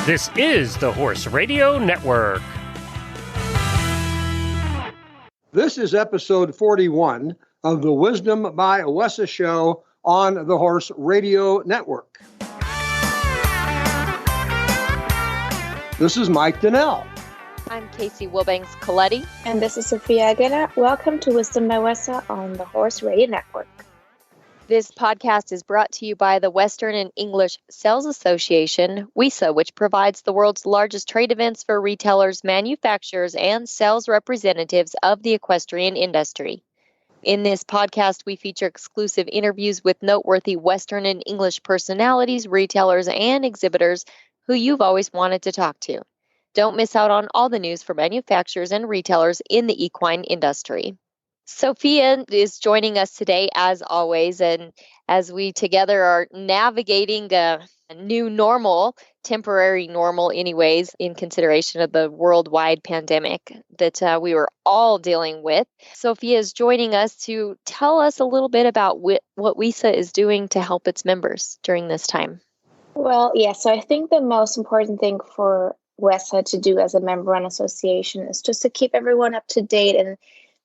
This is the Horse Radio Network. This is episode 41 of the Wisdom by Wessa show on the Horse Radio Network. This is Mike Donnell. I'm Casey Wilbanks-Coletti. And this is Sophia Aguilar. Welcome to Wisdom by Wessa on the Horse Radio Network. This podcast is brought to you by the Western and English Sales Association, WESA, which provides the world's largest trade events for retailers, manufacturers, and sales representatives of the equestrian industry. In this podcast, we feature exclusive interviews with noteworthy Western and English personalities, retailers, and exhibitors who you've always wanted to talk to. Don't miss out on all the news for manufacturers and retailers in the equine industry. Sophia is joining us today, as always, and as we together are navigating a new normal, temporary normal anyways, in consideration of the worldwide pandemic that we were all dealing with. Sophia is joining us to tell us a little bit about what WESA is doing to help its members during this time. Well, yeah, so I think the most important thing for WESA to do as a member-run association is just to keep everyone up to date and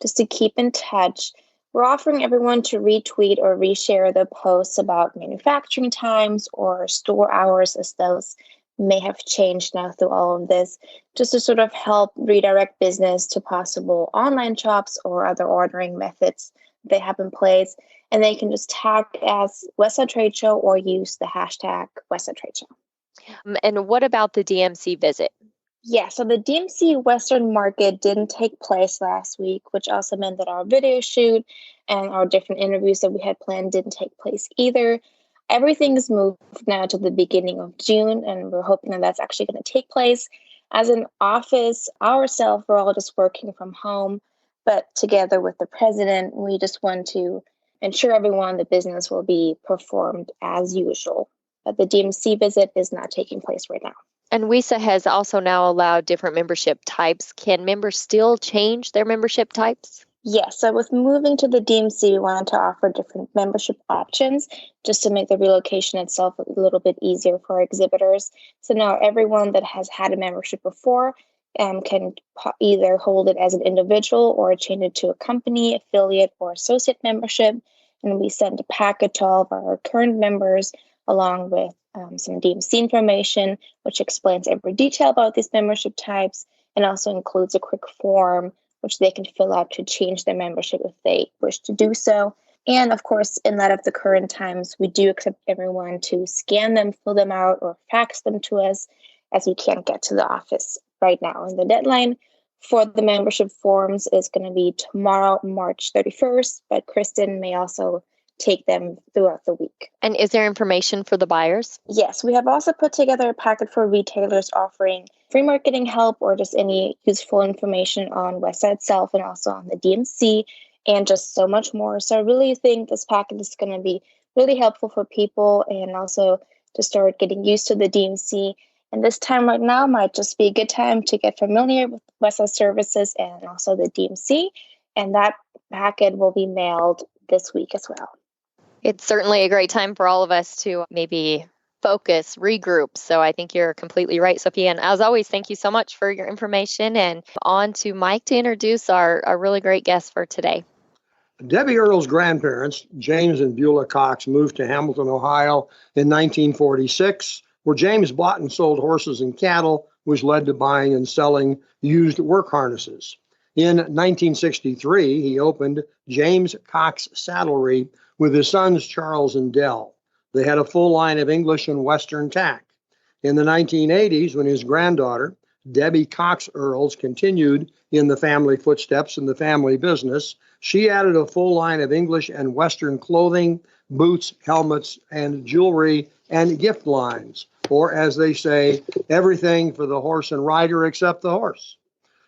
just to keep in touch. We're offering everyone to retweet or reshare the posts about manufacturing times or store hours, as those may have changed now through all of this, just to sort of help redirect business to possible online shops or other ordering methods they have in place. And they can just tag as Wessa Trade Show or use the hashtag Wessa Trade Show. And what about the DMC visit? Yeah, so the DMC Western Market didn't take place last week, which also meant that our video shoot and our different interviews that we had planned didn't take place either. Everything's moved now to the beginning of June, and we're hoping that that's actually going to take place. As an office, ourselves, we're all just working from home, but together with the president, we just want to ensure everyone the business will be performed as usual. But the DMC visit is not taking place right now. And WESA has also now allowed different membership types. Can members still change their membership types? Yes, so with moving to the DMC, we wanted to offer different membership options just to make the relocation itself a little bit easier for our exhibitors. So now everyone that has had a membership before can either hold it as an individual or change it to a company, affiliate, or associate membership. And we send a packet to all of our current members along with some DMC information, which explains every detail about these membership types and also includes a quick form which they can fill out to change their membership if they wish to do so. And of course, in light of the current times, we do accept everyone to scan them, fill them out, or fax them to us, as we can't get to the office right now. And the deadline for the membership forms is going to be tomorrow, March 31st, but Kristen may also take them throughout the week. And is there information for the buyers? Yes, we have also put together a packet for retailers offering free marketing help or just any useful information on Wessa itself and also on the DMC and just so much more. So I really think this packet is going to be really helpful for people and also to start getting used to the DMC. And this time right now might just be a good time to get familiar with Wessa services and also the DMC. And that packet will be mailed this week as well. It's certainly a great time for all of us to maybe focus, regroup. So I think you're completely right, Sophia. And as always, thank you so much for your information. And on to Mike to introduce our really great guest for today. Debbie Earls' grandparents, James and Beulah Cox, moved to Hamilton, Ohio in 1946, where James bought and sold horses and cattle, which led to buying and selling used work harnesses. In 1963, he opened James Cox Saddlery with his sons Charles and Dell. They had a full line of English and Western tack. In the 1980s, when his granddaughter, Debbie Cox Earls, continued in the family footsteps in the family business, she added a full line of English and Western clothing, boots, helmets, and jewelry and gift lines, or as they say, everything for the horse and rider except the horse.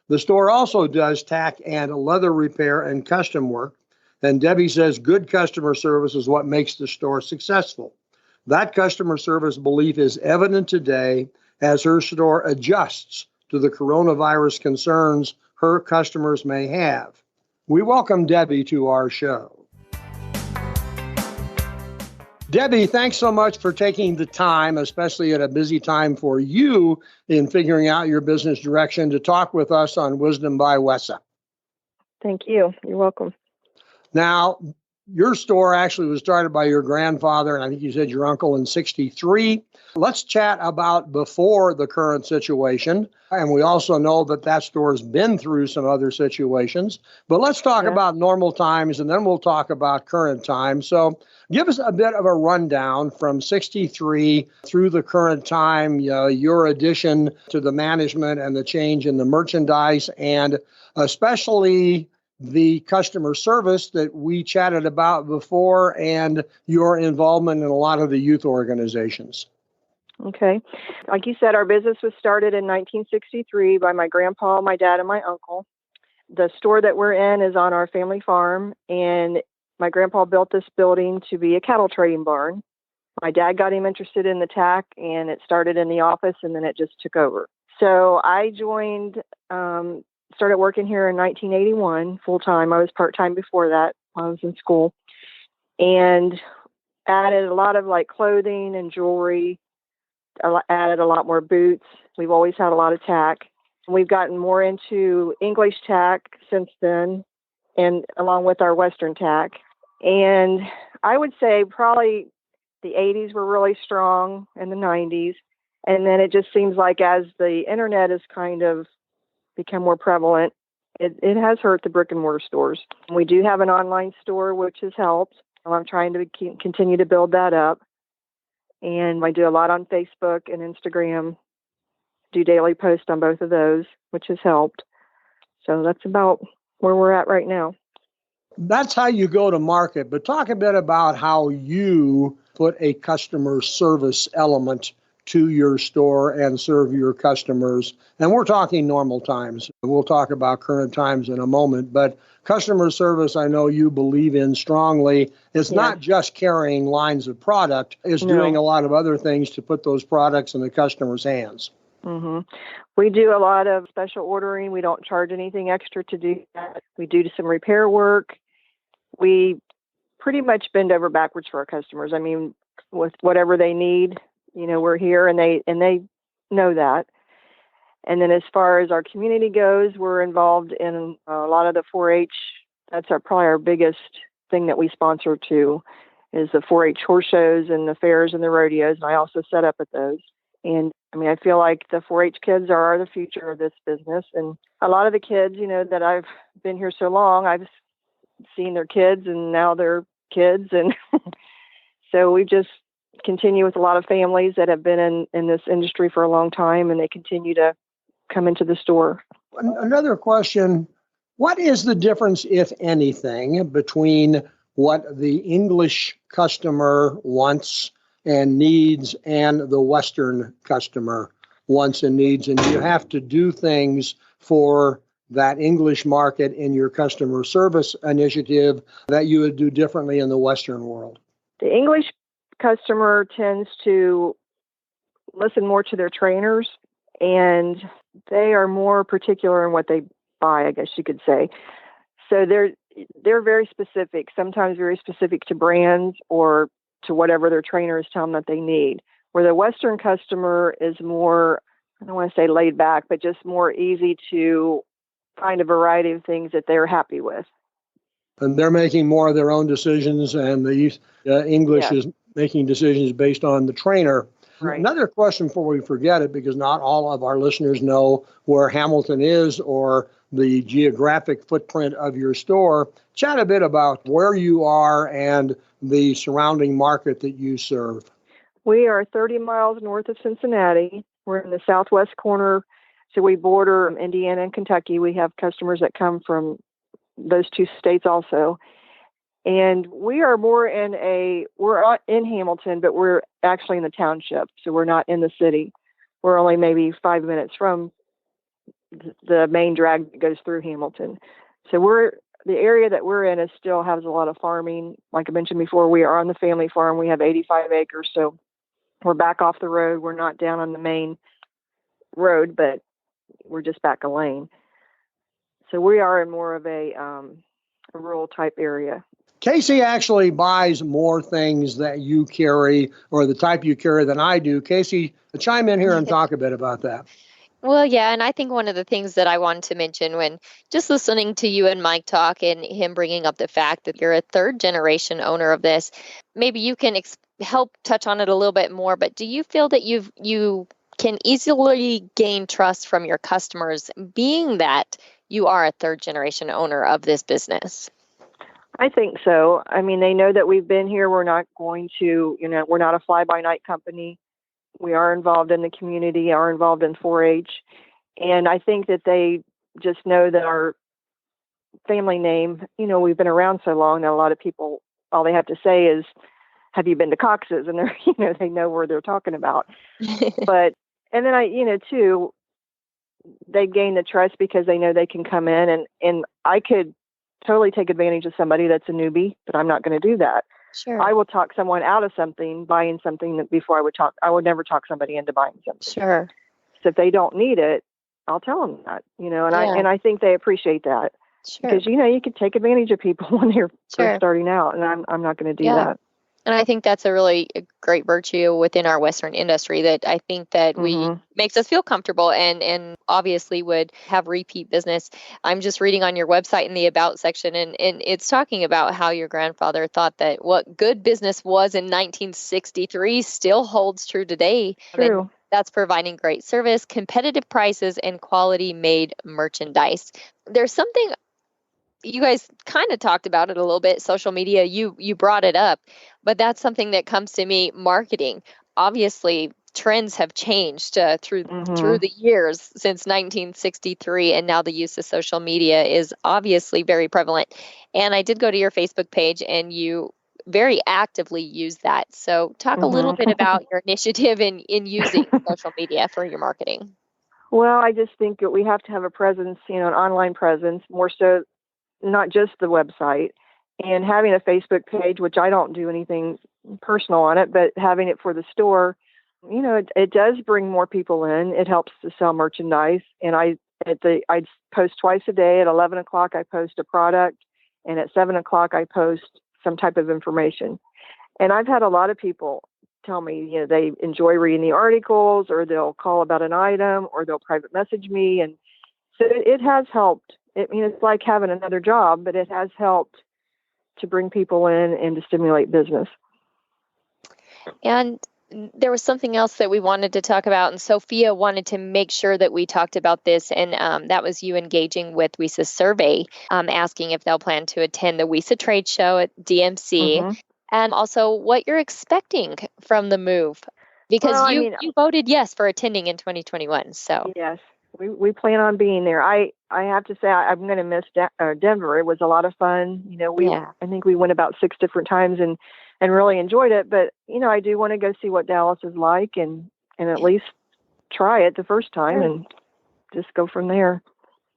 The store also does tack and leather repair and custom work. And Debbie says good customer service is what makes the store successful. That customer service belief is evident today as her store adjusts to the coronavirus concerns her customers may have. We welcome Debbie to our show. Debbie, thanks so much for taking the time, especially at a busy time for you in figuring out your business direction, to talk with us on Wisdom by Wessa. Thank you. You're welcome. Now, your store actually was started by your grandfather, and I think you said your uncle in 63. Let's chat about before the current situation. And we also know that that store's been through some other situations. But let's talk about normal times, and then we'll talk about current times. So give us a bit of a rundown from 63 through the current time, your addition to the management and the change in the merchandise, and especially the customer service that we chatted about before, and your involvement in a lot of the youth organizations. Okay. Like you said, our business was started in 1963 by my grandpa, my dad, and my uncle. The store that we're in is on our family farm, and my grandpa built this building to be a cattle trading barn. My dad got him interested in the tack, and it started in the office, and then it just took over. So I joined, started working here in 1981 full-time. I was part-time before that while I was in school, and added a lot of like clothing and jewelry, added a lot more boots. We've always had a lot of tack. We've gotten more into English tack since then, and along with our Western tack. And I would say probably the 80s were really strong, and the 90s. And then it just seems like as the internet has kind of become more prevalent, it has hurt the brick and mortar stores. We do have an online store, which has helped. I'm trying to continue to build that up. And I do a lot on Facebook and Instagram, do daily posts on both of those, which has helped. So that's about where we're at right now. That's how you go to market, but talk a bit about how you put a customer service element to your store and serve your customers. And we're talking normal times. We'll talk about current times in a moment, but customer service, I know you believe in strongly. It's not just carrying lines of product, it's doing a lot of other things to put those products in the customer's hands. Mm-hmm. We do a lot of special ordering. We don't charge anything extra to do that. We do some repair work. We pretty much bend over backwards for our customers. I mean, with whatever they need, we're here, and they know that. And then as far as our community goes, we're involved in a lot of the 4-H. That's probably our biggest thing that we sponsor too, is the 4-H horse shows and the fairs and the rodeos. And I also set up at those. And I mean, I feel like the 4-H kids are the future of this business. And a lot of the kids, that I've been here so long, I've seen their kids, and now they're kids. And so we just continue with a lot of families that have been in this industry for a long time, and they continue to come into the store. Another question, what is the difference, if anything, between what the English customer wants and needs and the Western customer wants and needs? And you have to do things for that English market in your customer service initiative that you would do differently in the Western world? The English customer tends to listen more to their trainers, and they are more particular in what they buy, I guess you could say. So they're very specific, sometimes very specific to brands or to whatever their trainer is telling them that they need. Where the Western customer is more, I don't want to say laid back, but just more easy to find a variety of things that they're happy with. And they're making more of their own decisions, and the English is making decisions based on the trainer. Right. Another question before we forget it, because not all of our listeners know where Hamilton is or the geographic footprint of your store. Chat a bit about where you are and the surrounding market that you serve. We are 30 miles north of Cincinnati. We're in the southwest corner, so we border Indiana and Kentucky. We have customers that come from those two states also. And we are we're in Hamilton, but we're actually in the township, so we're not in the city. We're only maybe 5 minutes from the main drag that goes through Hamilton. So the area that we're in still has a lot of farming. Like I mentioned before, we are on the family farm. We have 85 acres, so we're back off the road. We're not down on the main road, but we're just back a lane. So we are in more of a a rural type area. Casey actually buys more things that you carry or the type you carry than I do. Casey, chime in here and talk a bit about that. Well, yeah, and I think one of the things that I wanted to mention when just listening to you and Mike talk and him bringing up the fact that you're a third generation owner of this, maybe you can help touch on it a little bit more, but do you feel that you can easily gain trust from your customers being that you are a third generation owner of this business? I think so. I mean, they know that we've been here. We're not going to, we're not a fly-by-night company. We are involved in the community, are involved in 4-H. And I think that they just know that our family name, we've been around so long that a lot of people, all they have to say is, have you been to Cox's? And they're, they know where they're talking about. But, and then too, they gain the trust because they know they can come in and I could totally take advantage of somebody that's a newbie, but I'm not going to do that. Sure. I will talk someone out of something, buying something that before I would never talk somebody into buying something. Sure. So if they don't need it, I'll tell them that, and I think they appreciate that. Sure. Because, you can take advantage of people when they're Sure. first starting out, and I'm not going to do that. And I think that's a really great virtue within our Western industry that I think that we makes us feel comfortable and obviously would have repeat business. I'm just reading on your website in the About section, and it's talking about how your grandfather thought that what good business was in 1963 still holds true today. True. And that's providing great service, competitive prices, and quality made merchandise. There's something you guys kind of talked about it a little bit, social media, you brought it up, but that's something that comes to me, marketing. Obviously, trends have changed through the years since 1963, and now the use of social media is obviously very prevalent. And I did go to your Facebook page, and you very actively use that. So talk a little bit about your initiative in using social media for your marketing. Well, I just think that we have to have a presence, an online presence, more so not just the website, and having a Facebook page, which I don't do anything personal on it, but having it for the store, it does bring more people in. It helps to sell merchandise. And I post twice a day. At 11 o'clock, I post a product, and at 7 o'clock, I post some type of information. And I've had a lot of people tell me, they enjoy reading the articles, or they'll call about an item, or they'll private message me. And so it has helped. It's like having another job, but it has helped to bring people in and to stimulate business. And there was something else that we wanted to talk about, and Sophia wanted to make sure that we talked about this, and that was you engaging with WISA's survey, asking if they'll plan to attend the WISA trade show at DMC, and also what you're expecting from the move, because you voted yes for attending in 2021. So yes. We plan on being there. I have to say I'm going to miss Denver. It was a lot of fun. I think we went about 6 different times and really enjoyed it. But I do want to go see what Dallas is like and at least try it the first time and just go from there.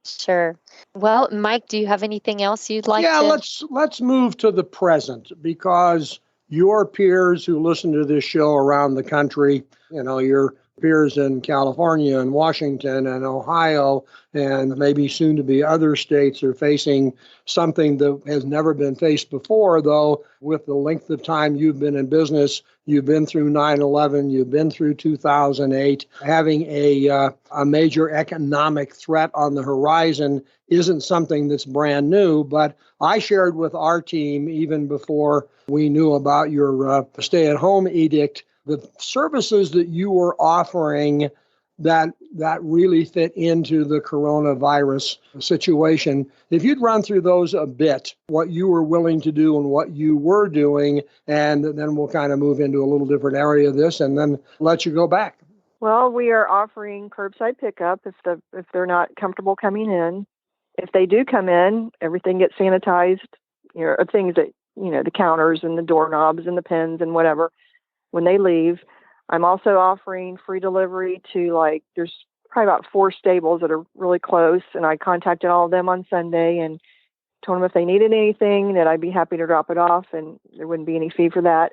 Sure. Well, Mike, do you have anything else you'd like to? Yeah, let's move to the present, because your peers who listen to this show around the country, your peers in California and Washington and Ohio and maybe soon to be other states are facing something that has never been faced before, though, with the length of time you've been in business. You've been through 9/11, you've been through 2008. Having a major economic threat on the horizon isn't something that's brand new, but I shared with our team, even before we knew about your stay-at-home edict, the services that you were offering that really fit into the coronavirus situation. If you'd run through those a bit, what you were willing to do and what you were doing, and then we'll kind of move into a little different area of this and then let you go back. Well, we are offering curbside pickup if they're not comfortable coming in. If they do come in, everything gets sanitized, things that, the counters and the doorknobs and the pens and whatever. When they leave, I'm also offering free delivery to there's probably about 4 stables that are really close, and I contacted all of them on Sunday and told them if they needed anything that I'd be happy to drop it off, and there wouldn't be any fee for that.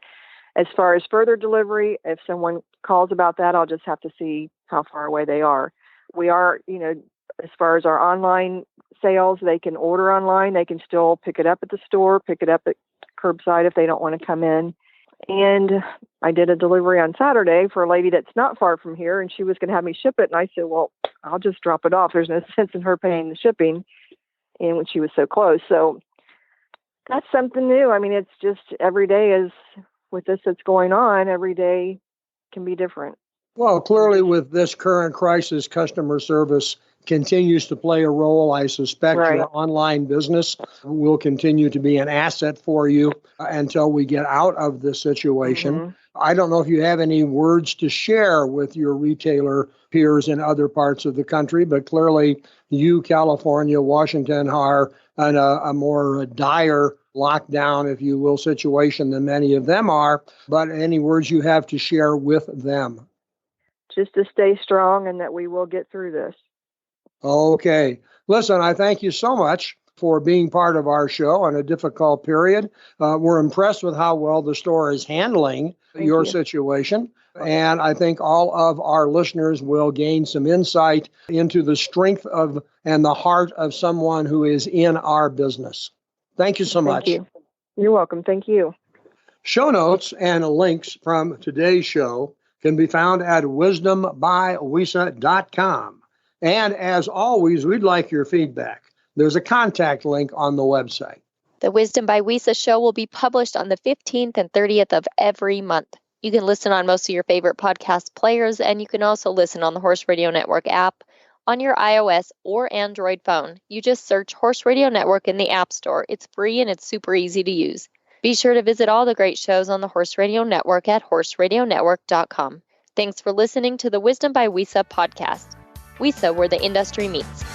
As far as further delivery, if someone calls about that, I'll just have to see how far away they are. We are, As far as our online sales, they can order online. They can still pick it up at the store, pick it up at curbside if they don't want to come in. And I did a delivery on Saturday for a lady that's not far from here, and she was going to have me ship it. And I said, well, I'll just drop it off. There's no sense in her paying the shipping. And when she was so close. So that's something new. I mean, it's just every day is with this that's going on, every day can be different. Well, clearly with this current crisis, customer service continues to play a role. I suspect Right. your online business will continue to be an asset for you until we get out of this situation. Mm-hmm. I don't know if you have any words to share with your retailer peers in other parts of the country, but clearly you, California, Washington are in a more dire lockdown, if you will, situation than many of them are. But any words you have to share with them? Just to stay strong and that we will get through this. Okay. Listen, I thank you so much for being part of our show on a difficult period. We're impressed with how well the store is handling your situation. And I think all of our listeners will gain some insight into the strength of and the heart of someone who is in our business. Thank you so much. Thank you. You're welcome. Thank you. Show notes and links from today's show can be found at wisdombywisa.com. And as always, we'd like your feedback. There's a contact link on the website. The Wisdom by Wisa show will be published on the 15th and 30th of every month. You can listen on most of your favorite podcast players, and you can also listen on the Horse Radio Network app on your iOS or Android phone. You just search Horse Radio Network in the App Store. It's free and it's super easy to use. Be sure to visit all the great shows on the Horse Radio Network at horseradionetwork.com. Thanks for listening to the Wisdom by Wisa podcast. Wisa, where the industry meets.